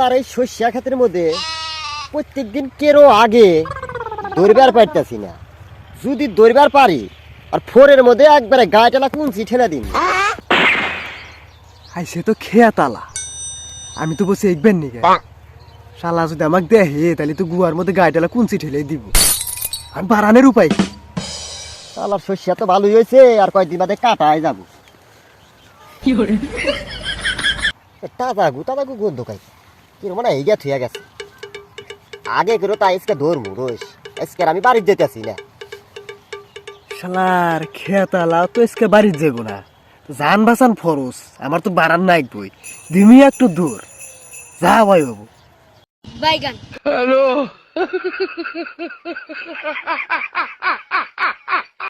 শালার এই শস্যা ক্ষেতের মধ্যে প্রত্যেকদিন কেরো আগে দৌড়বার পারতেছি না। যদি দৌড়বার পারি আর ফোরের মধ্যে একবারে গায়ে টালা কুঞ্চি ঠেলে দিন। হাই সে তো খেয়া তালা, আমি তো বসে একবার নি শালা যদি আমাকে দেখে তাহলে তো গুয়ার মধ্যে গায়ে টালা কুঞ্চি ঠেলে দিব। আমি বাড়ানোর উপায় কি? শালার শস্যা তো ভালোই হয়েছে, আর কয়েকদিন বাদে কাটায় যাবো। তাজাগু গন্ধ খাই কিরম মানে এই থুয়া গেছে। আগে করে তাই আজকে ধরবো রোজ, আজকে আমি বাড়ির যেতেছি না। শালার খেয়া তালা তো আজকে বাড়ির যাবো না, জান বাঁচান ফরস, আমার তো বাড়ান নাই বই দিমি একটু দূর যা ভাই বাবু। বাইগান। হ্যালো